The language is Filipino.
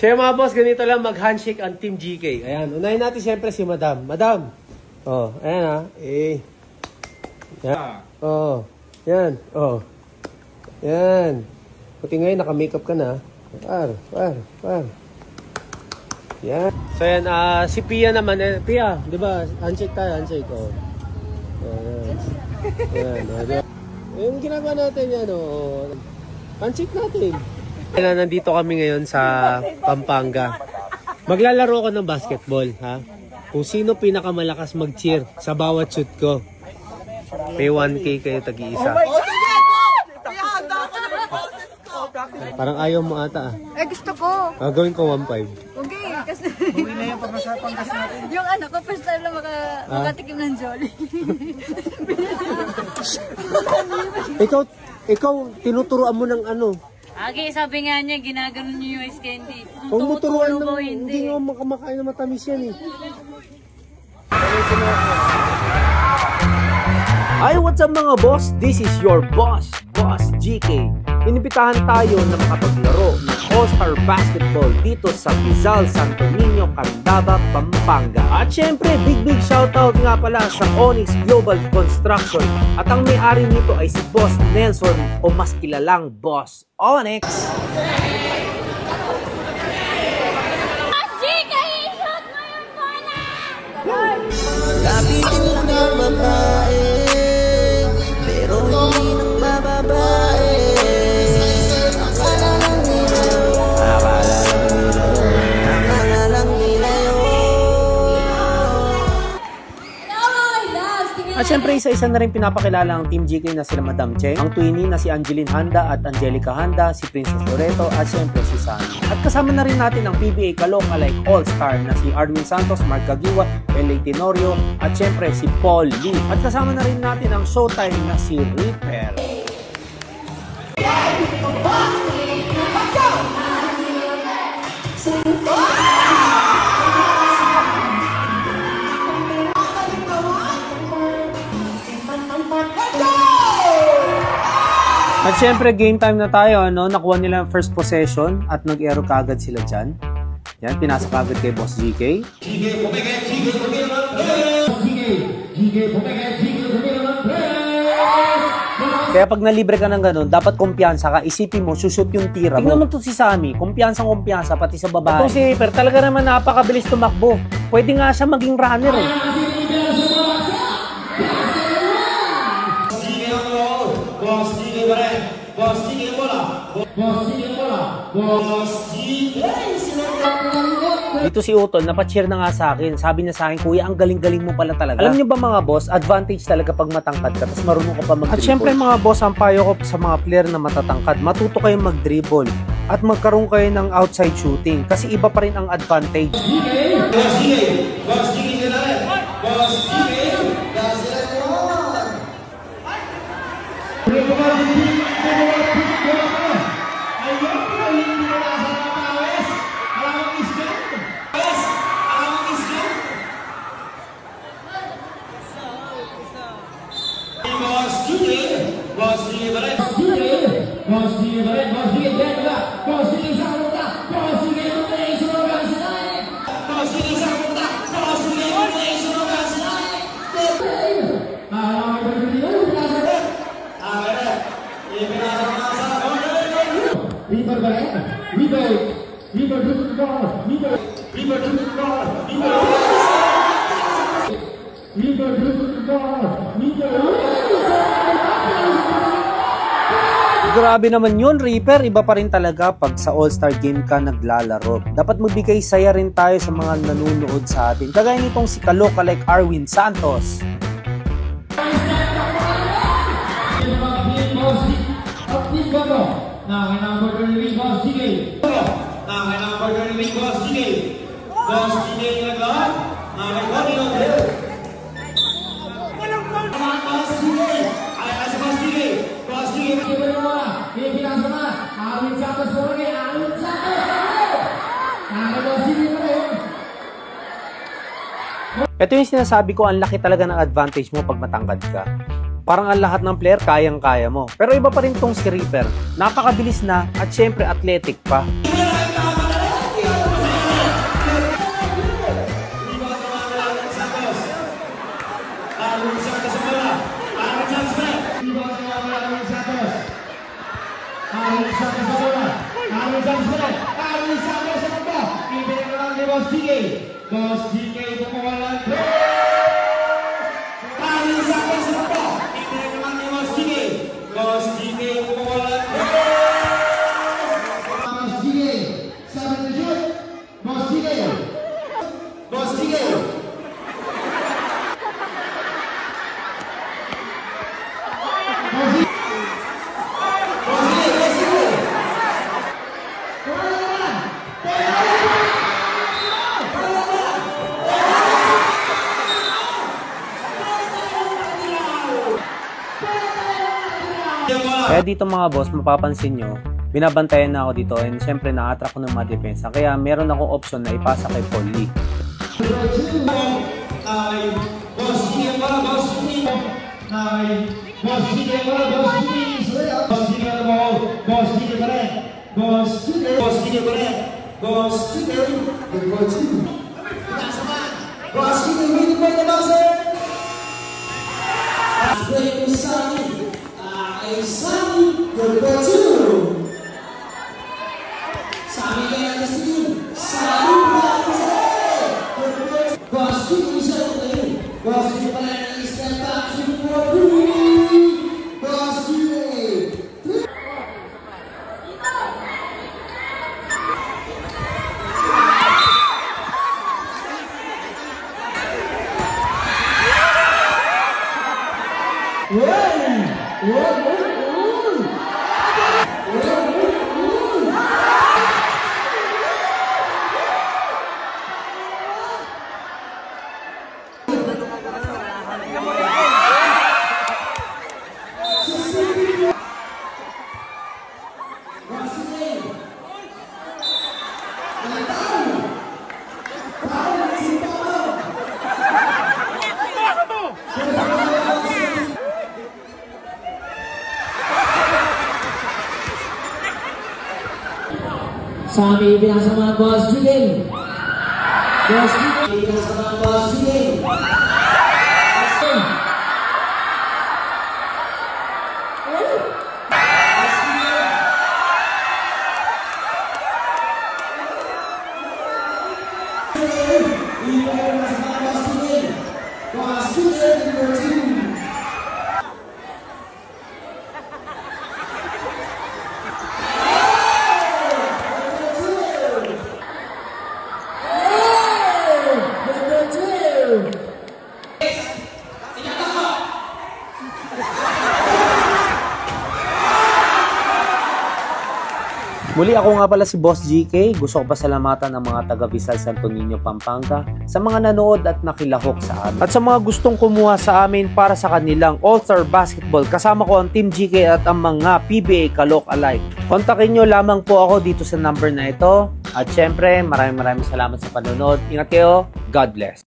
Siya mga boss, ganito lang mag-handshake ang Team GK. Ayan, unahin natin siyempre si Madam. Madam! Oh, ayan ha. Yan. Oh, yan. Oh. Yan. Puti ngayon, naka-makeup ka na. Par. Yan. So yan, si Pia naman. Pia, di ba? Handshake tayo, handshake. Oh. Yan. Yung ginagawa natin yan, oh. Handshake natin. Nandito kami ngayon sa Pampanga. Maglalaro ako ng basketball, ha? Kung sino pinakamalakas mag-cheer sa bawat shoot ko. May 1K kayo tag-iisa. Parang ayaw mo ata, ah. Eh, gusto ko. Gawin ko 1.5. Okay, kasi... Buwi na yung pagmasapang kasi natin. Yung anak ko, first time na makatikim ng Jolly. Ikaw, tinuturuan mo ng ano? Agi, sabi nga niya, ginaganon niyo yung ice candy. Kung tuturuan ng hindi nga makamakain na matamis yan eh. Ay, what's up mga boss? This is your boss, Boss GK. Inibitahan tayo na makapaglaro ng All-Star Basketball dito sa Rizal, Santo Niño, Candaba, Pampanga. At syempre, big shoutout nga pala sa Onyx Global Construction. At ang may-ari nito ay si Boss Nelson o mas kilalang Boss Onyx. Lapitin lang ang babae, pero hindi nang bababae. Akala lang nila yun. At syempre, isa-isa na rin pinapakilala ang Team GK na sila Madam Cheng, ang twinnie na si Angeline Handa at Angelica Handa, si Princess Loreto at syempre si Sunny. At kasama na rin natin ang PBA Kalookalike All-Star na si Arwin Santos, Mark Gagiwa, L.A. Tenorio at syempre si Paul Lee. At kasama na rin natin ang Showtime na si Reaper. At syempre, game time na tayo, ano? Nakuha nila ang first possession at nag-aero kagad sila dyan. Yan, pinasa kagad kay Boss GK. Kaya pag nalibre ka ng ganun, dapat kumpiyansa ka. Isipin mo, sushoot yung tira mo. Tingnan mo to si Sammy, kumpiyansang-kumpiyansa, pati sa babae. Itong si Reaper, talaga naman napakabilis tumakbo. Pwede nga siya maging runner eh. Dito si Utol, napacheer na nga sa akin. Sabi niya sa akin, kuya, ang galing-galing mo pala talaga. Alam niyo ba mga boss, advantage talaga pag matangkad ka, tapos marunong ka pa mag-dribble. At syempre mga boss, ang payo ko sa mga player na matatangkad, matuto kayong mag-dribble at magkaroon kayo ng outside shooting kasi iba pa rin ang advantage. Grabe naman yun, Reaper. Iba pa rin talaga pag sa All-Star Game ka naglalaro. Dapat magbigay saya rin tayo sa mga nanonood sa atin. Kagaya nitong si Kalookalike Arwin Santos. Ito yung sinasabi ko, ang laki talaga ng advantage mo pag matangkad ka. parang ang lahat ng player kayang-kaya mo. Pero iba pa rin tong si Reaper. Napakabilis na at syempre athletic pa. Kaya dito mga boss, mapapansin nyo, binabantayan na ako dito and syempre na-attract ko ng mga depensa. Kaya meron akong option na ipasa kay Paul Lee. Sa aming pinasamahan Boss Jiging. Boss Jiging. Pinasamahan Boss Jiging. Muli ako nga pala si Boss GK. Gusto ko pasalamatan ang mga taga Rizal Santo Niño, Pampanga sa mga nanood at nakilahok sa amin. At sa mga gustong kumuha sa amin para sa kanilang All-Star Basketball, kasama ko ang Team GK at ang mga PBA Kalok alike. Kontakin nyo lamang po ako dito sa number na ito. At syempre, maraming salamat sa panonood. Ingat kayo. God bless.